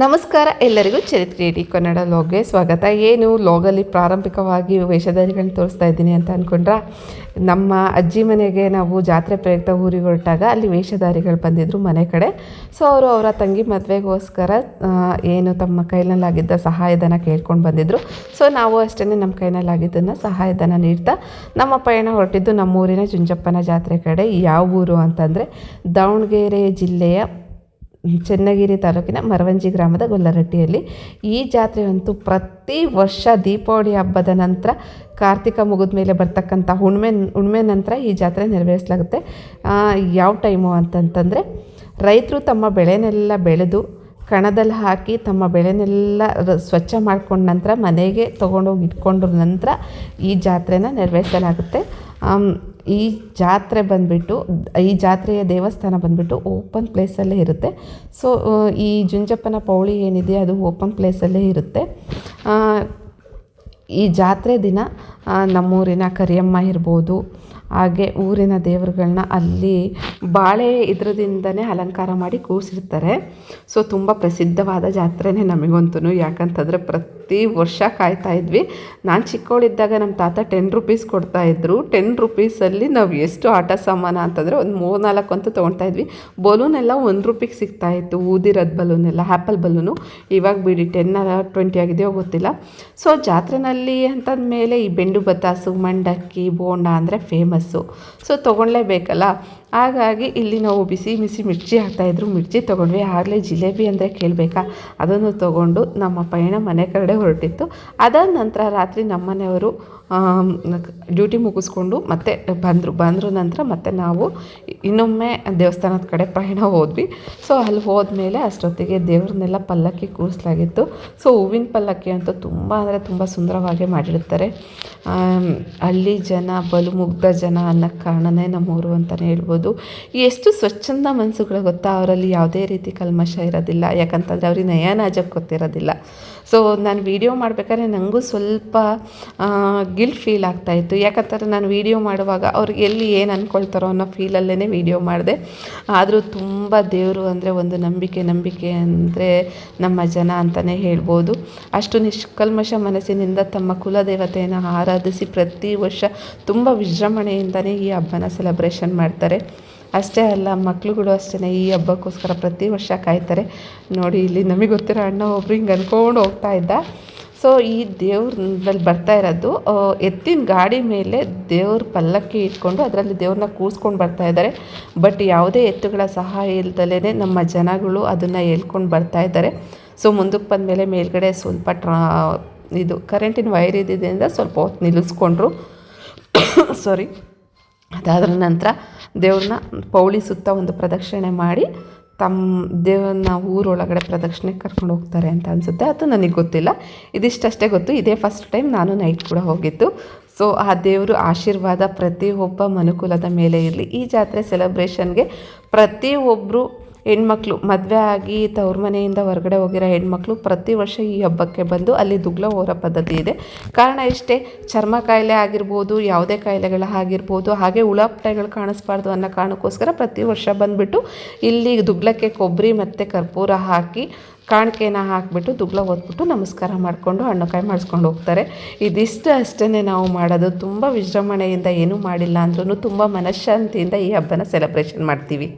ನಮಸ್ಕಾರ ಎಲ್ಲರಿಗೂ ಚರಿತ್ರೆ ಕನ್ನಡ ಲಾಗ್ಗೆ ಸ್ವಾಗತ. ಏನು ಲಾಗಲ್ಲಿ ಪ್ರಾರಂಭಿಕವಾಗಿ ವೇಷಧಾರಿಗಳನ್ನ ತೋರಿಸ್ತಾ ಇದ್ದೀನಿ ಅಂತ ಅಂದ್ಕೊಂಡ್ರೆ, ನಮ್ಮ ಅಜ್ಜಿ ಮನೆಗೆ ನಾವು ಜಾತ್ರೆ ಪ್ರಯುಕ್ತ ಊರಿಗೆ ಹೊರಟಾಗ ಅಲ್ಲಿ ವೇಷಧಾರಿಗಳು ಬಂದಿದ್ದರು ಮನೆ ಕಡೆ. ಸೊ ಅವರು ಅವರ ತಂಗಿ ಮದುವೆಗೋಸ್ಕರ ಏನು ತಮ್ಮ ಕೈನಲ್ಲಾಗಿದ್ದ ಸಹಾಯಧನ ಕೇಳ್ಕೊಂಡು ಬಂದಿದ್ದರು. ಸೊ ನಾವು ಅಷ್ಟೇ ನಮ್ಮ ಕೈನಲ್ಲಾಗಿದ್ದನ್ನು ಸಹಾಯಧನ ನೀಡ್ತಾ ನಮ್ಮ ಪಯಣ ಹೊರಟಿದ್ದು ನಮ್ಮೂರಿನ ಜುಂಜಪ್ಪನ ಜಾತ್ರೆ ಕಡೆ. ಯಾವ ಊರು ಅಂತಂದರೆ ದಾವಣಗೆರೆ ಜಿಲ್ಲೆಯ ಚನ್ನಗಿರಿ ತಾಲೂಕಿನ ಮರವಂಜಿ ಗ್ರಾಮದ ಗೊಲ್ಲರಟ್ಟಿಯಲ್ಲಿ. ಈ ಜಾತ್ರೆಯಂತೂ ಪ್ರತಿ ವರ್ಷ ದೀಪಾವಳಿ ಹಬ್ಬದ ನಂತರ ಕಾರ್ತಿಕ ಮುಗಿದ ಮೇಲೆ ಬರ್ತಕ್ಕಂಥ ಹುಣ್ಮೆ ನಂತರ ಈ ಜಾತ್ರೆ ನೆರವೇರಿಸಲಾಗುತ್ತೆ. ಯಾವ ಟೈಮು ಅಂತಂತಂದರೆ, ರೈತರು ತಮ್ಮ ಬೆಳೆನೆಲ್ಲ ಬೆಳೆದು ಕಣದಲ್ಲಿ ಹಾಕಿ ತಮ್ಮ ಬೆಳೆನೆಲ್ಲ ಸ್ವಚ್ಛ ಮಾಡ್ಕೊಂಡ ನಂತರ ಮನೆಗೆ ತೊಗೊಂಡೋಗಿ ಇಟ್ಕೊಂಡ್ರ ನಂತರ ಈ ಜಾತ್ರೆನ ನೆರವೇರಿಸಲಾಗುತ್ತೆ. ಈ ಜಾತ್ರೆ ಬಂದುಬಿಟ್ಟು, ಈ ಜಾತ್ರೆಯ ದೇವಸ್ಥಾನ ಬಂದುಬಿಟ್ಟು ಓಪನ್ ಪ್ಲೇಸಲ್ಲೇ ಇರುತ್ತೆ. ಸೊ ಈ ಜುಂಜಪ್ಪನ ಪೌಳಿ ಏನಿದೆ ಅದು ಓಪನ್ ಪ್ಲೇಸಲ್ಲೇ ಇರುತ್ತೆ. ಈ ಜಾತ್ರೆ ದಿನ ನಮ್ಮೂರಿನ ಕರಿಯಮ್ಮ ಇರ್ಬೋದು, ಹಾಗೆ ಊರಿನ ದೇವರುಗಳನ್ನ ಅಲ್ಲಿ ಬಾಳೆ ಇದರದಿಂದನೇ ಅಲಂಕಾರ ಮಾಡಿ ಕೂರಿಸಿರ್ತಾರೆ. ಸೊ ತುಂಬ ಪ್ರಸಿದ್ಧವಾದ ಜಾತ್ರೆನೇ ನಮಗಂತೂ. ಯಾಕಂತಂದರೆ ಪ್ರತಿ ವರ್ಷ ಕಾಯ್ತಾ ಇದ್ವಿ. ನಾನು ಚಿಕ್ಕವಳಿದ್ದಾಗ ನಮ್ಮ ತಾತ 10 ರೂಪೀಸ್ ಕೊಡ್ತಾಯಿದ್ರು. 10 ರೂಪೀಸಲ್ಲಿ ನಾವು ಎಷ್ಟು ಆಟ ಸಾಮಾನು ಅಂತಂದರೆ ಒಂದು 3-4 ಅಂತೂ ತೊಗೊಳ್ತಾ ಇದ್ವಿ. ಬಲೂನೆಲ್ಲ 1 ರೂಪಿಗೆ ಸಿಗ್ತಾಯಿತ್ತು, ಊದಿರೋದು ಬಲೂನೆಲ್ಲ, ಆ್ಯಪಲ್ ಬಲೂನು. ಇವಾಗ ಬಿಡಿ 10-20 ಆಗಿದೆಯೋ ಗೊತ್ತಿಲ್ಲ. ಸೊ ಜಾತ್ರೆನಲ್ಲಿ ಅಂತಂದಮೇಲೆ ಈ ಬೆಂಡು ಬತ್ತಾಸು, ಮಂಡಕ್ಕಿ, ಬೋಂಡ ಅಂದರೆ ಫೇಮಸ್ಸು. ಸೊ ತೊಗೊಳ್ಳೇಬೇಕಲ್ಲ. ಹಾಗಾಗಿ ಇಲ್ಲಿ ನಾವು ಬಿಸಿ ಮಿರ್ಚಿ ಹಾಕ್ತಾಯಿದ್ರು. ಮಿರ್ಚಿ ತೊಗೊಂಡ್ವಿ. ಆಗಲೇ ಜಿಲೇಬಿ ಅಂದರೆ ಕೇಳಬೇಕಾ, ಅದನ್ನು ತೊಗೊಂಡು ನಮ್ಮ ಪಯಣ ಮನೆ ಕಡೆ ಹೊರಟಿತ್ತು. ಅದಾದ ನಂತರ ರಾತ್ರಿ ನಮ್ಮನೆಯವರು ಡ್ಯೂಟಿ ಮುಗಿಸ್ಕೊಂಡು ಮತ್ತೆ ಬಂದರು ನಂತರ ಮತ್ತೆ ನಾವು ಇನ್ನೊಮ್ಮೆ ದೇವಸ್ಥಾನದ ಕಡೆ ಪ್ರಯಾಣ ಹೋದ್ವಿ. ಸೊ ಅಲ್ಲಿ ಹೋದ್ಮೇಲೆ ಅಷ್ಟೊತ್ತಿಗೆ ದೇವ್ರನ್ನೆಲ್ಲ ಪಲ್ಲಕ್ಕಿ ಕೂರಿಸಲಾಗಿತ್ತು. ಸೊ ಹೂವಿನ ಪಲ್ಲಕ್ಕಿ ಅಂತೂ ತುಂಬ ಅಂದರೆ ತುಂಬ ಸುಂದರವಾಗಿ ಮಾಡಿರ್ತಾರೆ. ಹಳ್ಳಿ ಜನ, ಬಲು ಮುಗ್ಧ ಜನ ಅನ್ನೋಕ್ಕೆ ಕಾರಣನೇ ನಮ್ಮೂರು ಅಂತಲೇ ಹೇಳ್ಬೋದು. ಎಷ್ಟು ಸ್ವಚ್ಛಂದ ಮನಸ್ಸುಗಳು ಗೊತ್ತಾ, ಅವರಲ್ಲಿ ಯಾವುದೇ ರೀತಿ ಕಲ್ಮಶ ಇರೋದಿಲ್ಲ. ಯಾಕಂತಂದರೆ ಅವ್ರಿಗೆ ನಯನಾಜಕ್ಕೆ ಗೊತ್ತಿರೋದಿಲ್ಲ. ಸೊ ನಾನು ವೀಡಿಯೋ ಮಾಡಬೇಕಾದ್ರೆ ನನಗೂ ಸ್ವಲ್ಪ ಗಿಲ್ಟ್ ಫೀಲ್ ಆಗ್ತಾಯಿತ್ತು. ಯಾಕಂತಂದರೆ ನಾನು ವೀಡಿಯೋ ಮಾಡುವಾಗ ಅವ್ರಿಗೆ ಎಲ್ಲಿ ಏನು ಅಂದ್ಕೊಳ್ತಾರೋ ಅನ್ನೋ ಫೀಲಲ್ಲೇ ವೀಡಿಯೋ ಮಾಡಿದೆ. ಆದರೂ ತುಂಬ ದೇವರು ಅಂದರೆ ಒಂದು ನಂಬಿಕೆ ಅಂದರೆ ನಮ್ಮ ಜನ ಅಂತಲೇ ಹೇಳ್ಬೋದು. ಅಷ್ಟು ನಿಷ್ಕಲ್ಮಶ ಮನಸ್ಸಿನಿಂದ ತಮ್ಮ ಕುಲದೇವತೆಯನ್ನು ಆರಾಧಿಸಿ ಪ್ರತಿ ವರ್ಷ ತುಂಬ ವಿಜೃಂಭಣೆಯಿಂದಲೇ ಈ ಹಬ್ಬನ ಸೆಲೆಬ್ರೇಷನ್ ಮಾಡ್ತಾರೆ. ಅಷ್ಟೇ ಅಲ್ಲ, ಮಕ್ಳುಗಳು ಅಷ್ಟೇ ಈ ಹಬ್ಬಕ್ಕೋಸ್ಕರ ಪ್ರತಿ ವರ್ಷ ಕಾಯ್ತಾರೆ. ನೋಡಿ, ಇಲ್ಲಿ ನಮಗೆ ಗೊತ್ತಿರೋ ಅಣ್ಣ ಒಬ್ರು ಹಿಂಗೆ ಅಂದ್ಕೊಂಡು ಹೋಗ್ತಾ ಇದ್ದ. ಸೊ ಈ ದೇವ್ರಲ್ಲಿ ಬರ್ತಾ ಇರೋದು ಎತ್ತಿನ ಗಾಡಿ ಮೇಲೆ ದೇವ್ರ ಪಲ್ಲಕ್ಕಿ ಇಟ್ಕೊಂಡು ಅದರಲ್ಲಿ ದೇವ್ರನ್ನ ಕೂರಿಸ್ಕೊಂಡು ಬರ್ತಾ ಇದ್ದಾರೆ. ಬಟ್ ಯಾವುದೇ ಎತ್ತುಗಳ ಸಹಾಯ ಇಲ್ದಲೇ ನಮ್ಮ ಜನಗಳು ಅದನ್ನು ಹೇಳ್ಕೊಂಡು ಬರ್ತಾ ಇದ್ದಾರೆ. ಸೊ ಮುಂದಕ್ಕೆ ಬಂದಮೇಲೆ ಮೇಲ್ಗಡೆ ಸ್ವಲ್ಪ ಇದು ಕರೆಂಟಿನ ವೈರ್ ಇದ್ದಿದ್ದರಿಂದ ಸ್ವಲ್ಪ ಹೊತ್ತು ನಿಲ್ಲಿಸ್ಕೊಂಡ್ರು. ಸಾರಿ. ಅದಾದ ನಂತರ ದೇವ್ರನ್ನ ಪೌಳಿ ಸುತ್ತ ಒಂದು ಪ್ರದಕ್ಷಿಣೆ ಮಾಡಿ ತಮ್ಮ ದೇವ್ರನ್ನ ಊರೊಳಗಡೆ ಪ್ರದಕ್ಷಿಣೆಗೆ ಕರ್ಕೊಂಡು ಹೋಗ್ತಾರೆ ಅಂತ ಅನಿಸುತ್ತೆ. ಅದು ನನಗೆ ಗೊತ್ತಿಲ್ಲ, ಇದಿಷ್ಟೇ ಗೊತ್ತು. ಇದೇ ಫಸ್ಟ್ ಟೈಮ್ ನಾನು ನೈಟ್ ಕೂಡ ಹೋಗಿದ್ದು. ಸೊ ಆ ದೇವರು ಆಶೀರ್ವಾದ ಪ್ರತಿಯೊಬ್ಬ ಮನುಕುಲದ ಮೇಲೆ ಇರಲಿ. ಈ ಜಾತ್ರೆ ಸೆಲೆಬ್ರೇಷನ್ಗೆ ಪ್ರತಿಯೊಬ್ಬರು ಹೆಣ್ಮಕ್ಳು, ಮದುವೆ ಆಗಿ ತವ್ರ ಮನೆಯಿಂದ ಹೊರಗಡೆ ಹೋಗಿರೋ ಹೆಣ್ಮಕ್ಳು ಪ್ರತಿ ವರ್ಷ ಈ ಹಬ್ಬಕ್ಕೆ ಬಂದು ಅಲ್ಲಿ ದುಗ್ಲ ಹೋರೋ ಪದ್ಧತಿ ಇದೆ. ಕಾರಣ ಇಷ್ಟೇ, ಚರ್ಮ ಕಾಯಿಲೆ ಆಗಿರ್ಬೋದು, ಯಾವುದೇ ಕಾಯಿಲೆಗಳ ಆಗಿರ್ಬೋದು, ಹಾಗೆ ಹುಳಪಟೆಗಳು ಕಾಣಿಸ್ಬಾರ್ದು ಅನ್ನೋ ಕಾರಣಕ್ಕೋಸ್ಕರ ಪ್ರತಿ ವರ್ಷ ಬಂದುಬಿಟ್ಟು ಇಲ್ಲಿ ದುಗ್ಲಕ್ಕೆ ಕೊಬ್ಬರಿ ಮತ್ತು ಕರ್ಪೂರ ಹಾಕಿ ಕಾಣಿಕೆನ ಹಾಕಿಬಿಟ್ಟು ದುಗ್ಲ ಓದ್ಬಿಟ್ಟು ನಮಸ್ಕಾರ ಮಾಡಿಕೊಂಡು ಹಣ್ಣುಕಾಯಿ ಮಾಡಿಸ್ಕೊಂಡು ಹೋಗ್ತಾರೆ. ಇದಿಷ್ಟು ಅಷ್ಟೇ ನಾವು ಮಾಡೋದು. ತುಂಬ ವಿಜೃಂಭಣೆಯಿಂದ ಏನೂ ಮಾಡಿಲ್ಲ ಅಂದ್ರೂ ತುಂಬ ಮನಃಶಾಂತಿಯಿಂದ ಈ ಹಬ್ಬನ ಸೆಲೆಬ್ರೇಷನ್ ಮಾಡ್ತೀವಿ.